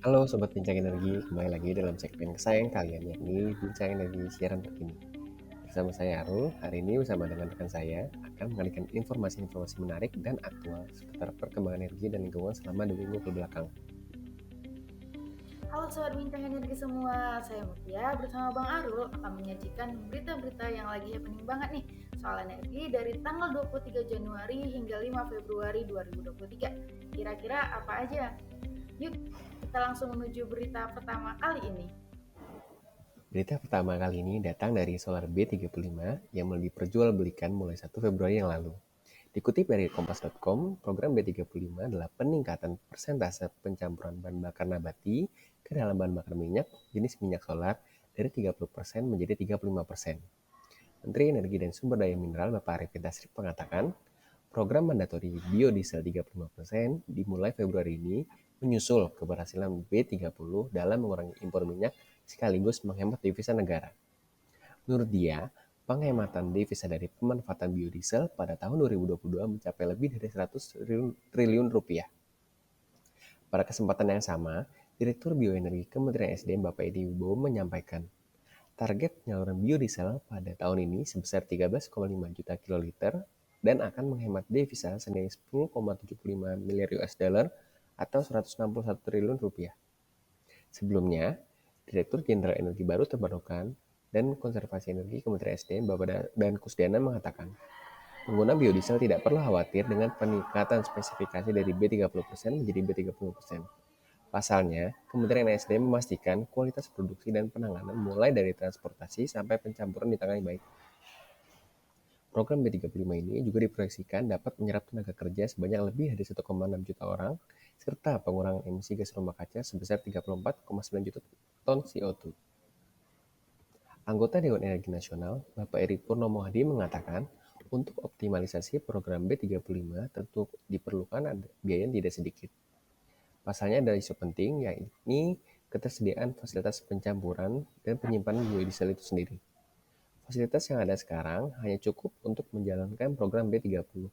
Halo Sobat Bincang Energi, kembali lagi dalam segmen kesayangan kalian yakni Bincang Energi Siaran Terkini. Bersama saya Arul, hari ini bersama dengan rekan saya akan mengalihkan informasi-informasi menarik dan aktual seputar perkembangan energi dan lingkungan selama 2 minggu ke belakang. Halo Sobat Bincang Energi semua, saya Mutia bersama Bang Arul akan menyajikan berita-berita yang lagi happening banget nih soal energi dari tanggal 23 Januari hingga 5 Februari 2023. Kira-kira apa aja? Yuk kita langsung menuju berita pertama kali ini. Berita pertama kali ini datang dari Solar B35 yang mulai diperjualbelikan mulai 1 Februari yang lalu. Dikutip dari Kompas.com, program B35 adalah peningkatan persentase pencampuran bahan bakar nabati ke dalam bahan bakar minyak jenis minyak solar dari 30% menjadi 35%. Menteri Energi dan Sumber Daya Mineral Bapak Arifin Tasrif mengatakan, program mandatori biodiesel 35% dimulai Februari ini menyusul keberhasilan B30 dalam mengurangi impor minyak sekaligus menghemat devisa negara. Menurut dia, penghematan devisa dari pemanfaatan biodiesel pada tahun 2022 mencapai lebih dari 100 triliun rupiah. Pada kesempatan yang sama, Direktur Bioenergi Kementerian SDM Bapak Edi Wibowo menyampaikan, target penyaluran biodiesel pada tahun ini sebesar 13,5 juta kiloliter dan akan menghemat devisa senilai 10,75 miliar US dollar atau 161 triliun rupiah. Sebelumnya, Direktur Jenderal Energi Baru Terbarukan dan Konservasi Energi Kementerian SDM Bapak dan Kusdana mengatakan, pengguna biodiesel tidak perlu khawatir dengan peningkatan spesifikasi dari B30% menjadi B30%. Pasalnya, Kementerian SDM memastikan kualitas produksi dan penanganan mulai dari transportasi sampai pencampuran ditangani baik. Program B35 ini juga diproyeksikan dapat menyerap tenaga kerja sebanyak lebih dari 1,6 juta orang, serta pengurangan emisi gas rumah kaca sebesar 34,9 juta ton CO2. Anggota Dewan Energi Nasional, Bapak Eri Purnomo Hadi mengatakan, untuk optimalisasi program B35 tentu diperlukan biaya yang tidak sedikit. Pasalnya ada isu penting, yakni ketersediaan fasilitas pencampuran dan penyimpanan biodiesel itu sendiri. Fasilitas yang ada sekarang hanya cukup untuk menjalankan program B30.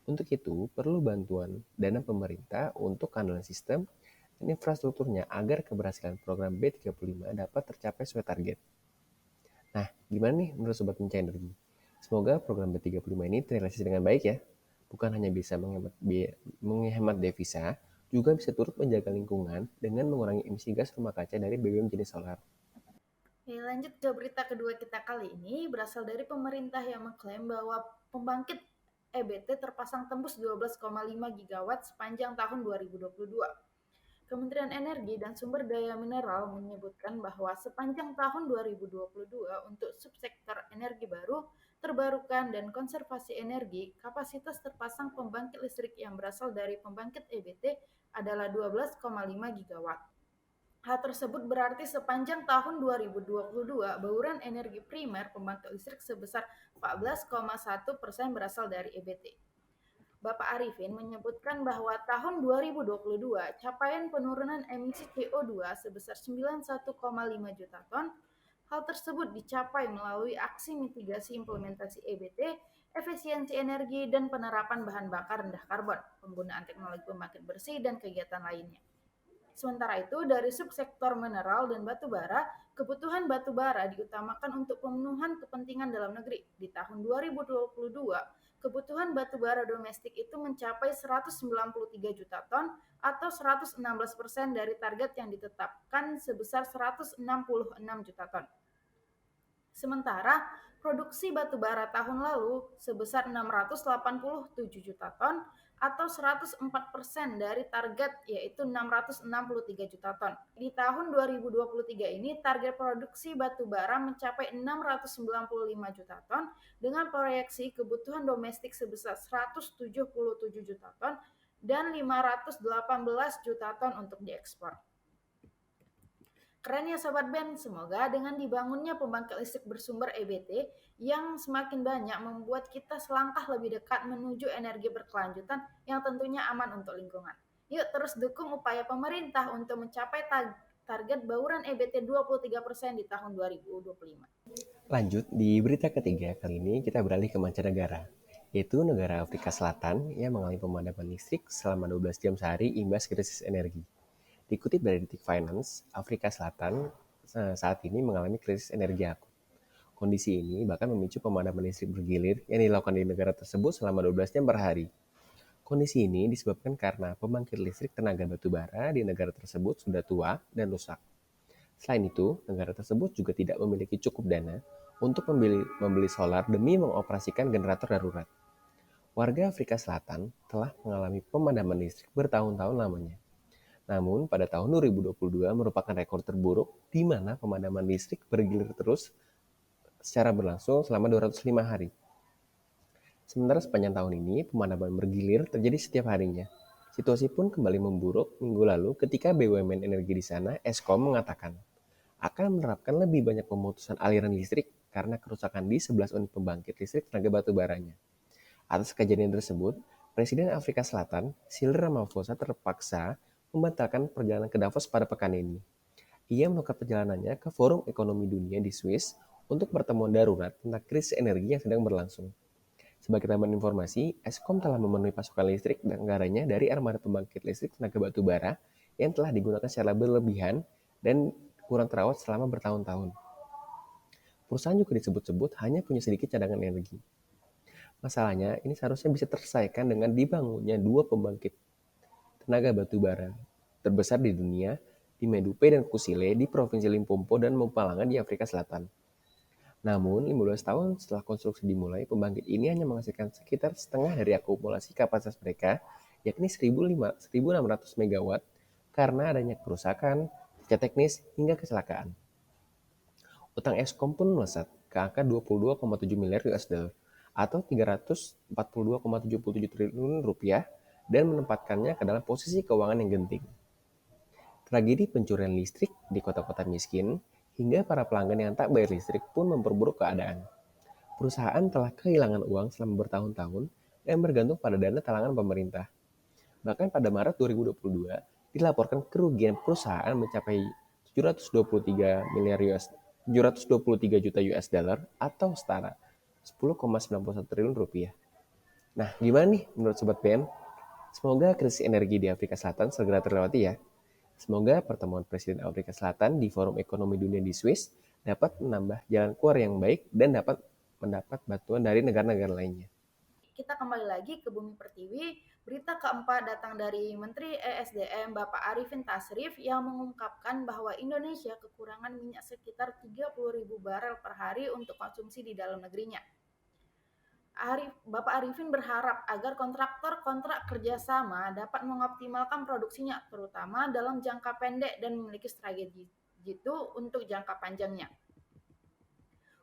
Untuk itu, perlu bantuan dana pemerintah untuk kanal sistem dan infrastrukturnya agar keberhasilan program B35 dapat tercapai sesuai target. Nah, gimana nih menurut Sobat Penca Energi? Semoga program B35 ini terrealisasi dengan baik ya. Bukan hanya bisa menghemat devisa, juga bisa turut menjaga lingkungan dengan mengurangi emisi gas rumah kaca dari BBM jenis solar. Lanjut ke berita kedua kita kali ini berasal dari pemerintah yang mengklaim bahwa pembangkit EBT terpasang tembus 12,5 gigawatt sepanjang tahun 2022. Kementerian Energi dan Sumber Daya Mineral menyebutkan bahwa sepanjang tahun 2022 untuk subsektor energi baru, terbarukan, dan konservasi energi, kapasitas terpasang pembangkit listrik yang berasal dari pembangkit EBT adalah 12,5 gigawatt. Hal tersebut berarti sepanjang tahun 2022, bauran energi primer pembangkit listrik sebesar 14,1% berasal dari EBT. Bapak Arifin menyebutkan bahwa tahun 2022 capaian penurunan emisi CO2 sebesar 91,5 juta ton. Hal tersebut dicapai melalui aksi mitigasi implementasi EBT, efisiensi energi, dan penerapan bahan bakar rendah karbon, penggunaan teknologi pembangkit bersih, dan kegiatan lainnya. Sementara itu, dari subsektor mineral dan batu bara, kebutuhan batu bara diutamakan untuk pemenuhan kepentingan dalam negeri. Di tahun 2022, kebutuhan batu bara domestik itu mencapai 193 juta ton atau 116% dari target yang ditetapkan sebesar 166 juta ton. Sementara produksi batu bara tahun lalu sebesar 687 juta ton atau 104% dari target yaitu 663 juta ton. Di tahun 2023 ini target produksi batu bara mencapai 695 juta ton dengan proyeksi kebutuhan domestik sebesar 177 juta ton dan 518 juta ton untuk diekspor. Keren ya Sobat Ben, semoga dengan dibangunnya pembangkit listrik bersumber EBT yang semakin banyak membuat kita selangkah lebih dekat menuju energi berkelanjutan yang tentunya aman untuk lingkungan. Yuk terus dukung upaya pemerintah untuk mencapai target bauran EBT 23% di tahun 2025. Lanjut, di berita ketiga kali ini kita beralih ke mancanegara, yaitu negara Afrika Selatan yang mengalami pemadaman listrik selama 12 jam sehari imbas krisis energi. Dikutip dari Detik Finance, Afrika Selatan saat ini mengalami krisis energi akut. Kondisi ini bahkan memicu pemadaman listrik bergilir yang dilakukan di negara tersebut selama 12 jam per hari. Kondisi ini disebabkan karena pembangkit listrik tenaga batu bara di negara tersebut sudah tua dan rusak. Selain itu, negara tersebut juga tidak memiliki cukup dana untuk membeli solar demi mengoperasikan generator darurat. Warga Afrika Selatan telah mengalami pemadaman listrik bertahun-tahun lamanya. Namun, pada tahun 2022 merupakan rekor terburuk di mana pemadaman listrik bergilir terus secara berlangsung selama 205 hari. Sementara sepanjang tahun ini, pemadaman bergilir terjadi setiap harinya. Situasi pun kembali memburuk minggu lalu ketika BUMN Energi di sana, Eskom, mengatakan akan menerapkan lebih banyak pemutusan aliran listrik karena kerusakan di 11 unit pembangkit listrik tenaga batu baranya. Atas kejadian tersebut, Presiden Afrika Selatan, Cyril Ramaphosa terpaksa membatalkan perjalanan ke Davos pada pekan ini. Ia menukar perjalanannya ke Forum Ekonomi Dunia di Swiss untuk pertemuan darurat tentang krisis energi yang sedang berlangsung. Sebagai tambahan informasi, Eskom telah memenuhi pasokan listrik negaranya dari armada pembangkit listrik tenaga batu bara yang telah digunakan secara berlebihan dan kurang terawat selama bertahun-tahun. Perusahaan juga disebut-sebut hanya punya sedikit cadangan energi. Masalahnya, ini seharusnya bisa terselesaikan dengan dibangunnya 2 pembangkit tenaga batu bara terbesar di dunia di Medupe dan Kusile di Provinsi Limpopo dan Mpumalanga di Afrika Selatan. Namun, 15 tahun setelah konstruksi dimulai, pembangkit ini hanya menghasilkan sekitar setengah dari akumulasi kapasitas mereka, yakni 1.600 MW, karena adanya kerusakan, cacat teknis, hingga kecelakaan. Utang Eskom pun melesat ke angka 22,7 miliar US dollar atau 342,77 triliun rupiah dan menempatkannya ke dalam posisi keuangan yang genting. Tragedi pencurian listrik di kota-kota miskin hingga para pelanggan yang tak bayar listrik pun memperburuk keadaan. Perusahaan telah kehilangan uang selama bertahun-tahun dan bergantung pada dana talangan pemerintah. Bahkan pada Maret 2022, dilaporkan kerugian perusahaan mencapai 723 juta US dollar atau setara 10,91 triliun rupiah. Nah, gimana nih menurut Sobat BM? Semoga krisis energi di Afrika Selatan segera terlewati ya. Semoga pertemuan Presiden Afrika Selatan di Forum Ekonomi Dunia di Swiss dapat menambah jalan keluar yang baik dan dapat mendapat bantuan dari negara-negara lainnya. Kita kembali lagi ke Bumi Pertiwi. Berita keempat datang dari Menteri ESDM Bapak Arifin Tasrif yang mengungkapkan bahwa Indonesia kekurangan minyak sekitar 30.000 barel per hari untuk konsumsi di dalam negerinya. Bapak Arifin berharap agar kontraktor-kontrak kerjasama dapat mengoptimalkan produksinya, terutama dalam jangka pendek dan memiliki strategi itu untuk jangka panjangnya.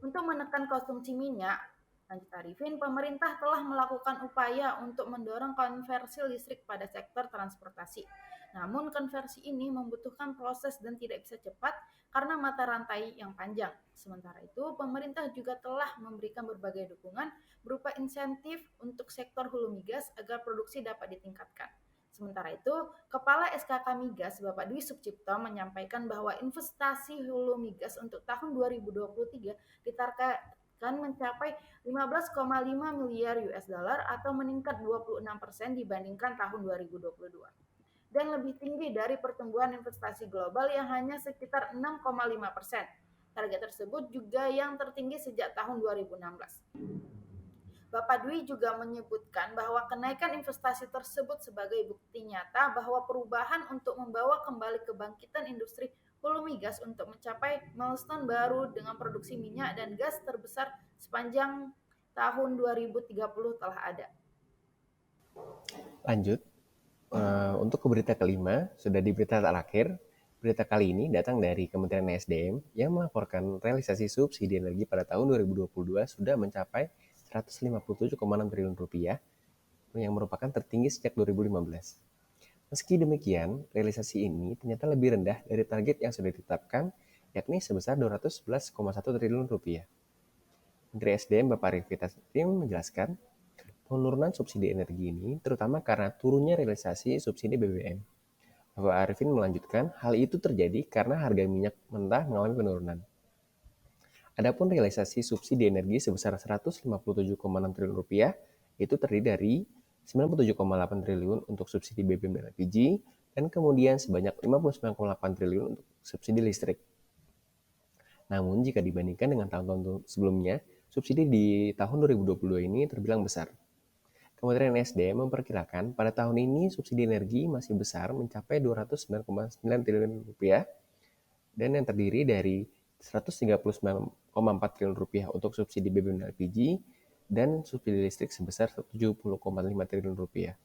Untuk menekan konsumsi minyak, lanjut Arifin, pemerintah telah melakukan upaya untuk mendorong konversi listrik pada sektor transportasi. Namun konversi ini membutuhkan proses dan tidak bisa cepat karena mata rantai yang panjang. Sementara itu, pemerintah juga telah memberikan berbagai dukungan berupa insentif untuk sektor hulu migas agar produksi dapat ditingkatkan. Sementara itu, Kepala SKK Migas Bapak Dwi Sucipto menyampaikan bahwa investasi hulu migas untuk tahun 2023 ditargetkan mencapai 15,5 miliar US dollar atau meningkat 26% dibandingkan tahun 2022 dan lebih tinggi dari pertumbuhan investasi global yang hanya sekitar 6,5%. Target tersebut juga yang tertinggi sejak tahun 2016. Bapak Dwi juga menyebutkan bahwa kenaikan investasi tersebut sebagai bukti nyata bahwa perubahan untuk membawa kembali kebangkitan industri hulu migas untuk mencapai milestone baru dengan produksi minyak dan gas terbesar sepanjang tahun 2030 telah ada. Lanjut, untuk ke berita kelima, sudah di berita terakhir. Berita kali ini datang dari Kementerian ESDM yang melaporkan realisasi subsidi energi pada tahun 2022 sudah mencapai 157,6 triliun rupiah yang merupakan tertinggi sejak 2015. Meski demikian, realisasi ini ternyata lebih rendah dari target yang sudah ditetapkan, yakni sebesar 211,1 triliun rupiah. Menteri SDM Bapak Arifin Tasrif menjelaskan, penurunan subsidi energi ini terutama karena turunnya realisasi subsidi BBM. Bapak Arifin melanjutkan, hal itu terjadi karena harga minyak mentah mengalami penurunan. Adapun realisasi subsidi energi sebesar 157,6 triliun rupiah itu terdiri dari 97,8 triliun untuk subsidi BBM dan LPG, dan kemudian sebanyak 59,8 triliun untuk subsidi listrik. Namun jika dibandingkan dengan tahun-tahun sebelumnya, subsidi di tahun 2022 ini terbilang besar. Kementerian SDM memperkirakan pada tahun ini subsidi energi masih besar mencapai 209,9 triliun rupiah dan yang terdiri dari 139,4 triliun rupiah untuk subsidi BBM dan LPG dan subsidi listrik sebesar 70,5 triliun rupiah.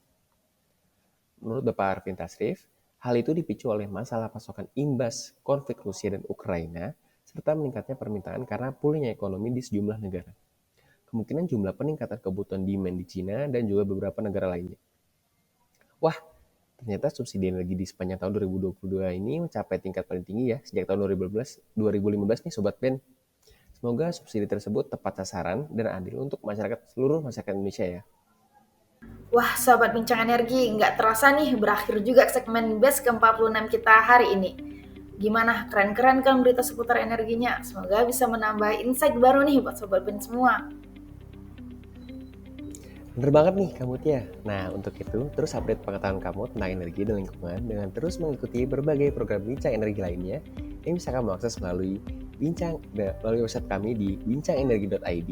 Menurut Bapak Arvin Tasrif, hal itu dipicu oleh masalah pasokan imbas konflik Rusia dan Ukraina serta meningkatnya permintaan karena pulihnya ekonomi di sejumlah negara. Kemungkinan jumlah peningkatan kebutuhan demand di Cina dan juga beberapa negara lainnya. Wah, ternyata subsidi energi di sepanjang tahun 2022 ini mencapai tingkat paling tinggi ya sejak tahun 2015 nih Sobat Ben. Semoga subsidi tersebut tepat sasaran dan adil untuk seluruh masyarakat Indonesia ya. Wah, Sobat Bincang Energi, nggak terasa nih berakhir juga segmen BES ke-46 kita hari ini. Gimana? Keren-keren kan berita seputar energinya? Semoga bisa menambah insight baru nih buat Sobat Ben semua. Bener banget nih kamu Tia. Nah untuk itu terus update pengetahuan kamu tentang energi dan lingkungan dengan terus mengikuti berbagai program bincang energi lainnya yang bisa kamu akses melalui website kami di bincangenergi.id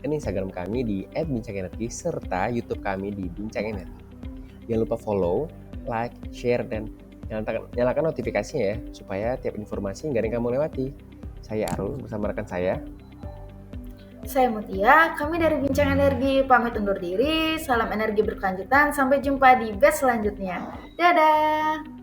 dan Instagram kami di @bincangenergi serta YouTube kami di Bincang Energi. Jangan lupa follow, like, share, dan nyalakan notifikasinya ya supaya tiap informasi nggak ada yang kamu lewati. Saya Arul bersama rekan saya. Saya Mutia, kami dari Bincang Energi pamit undur diri. Salam energi berkelanjutan, sampai jumpa di BES selanjutnya. Dadah!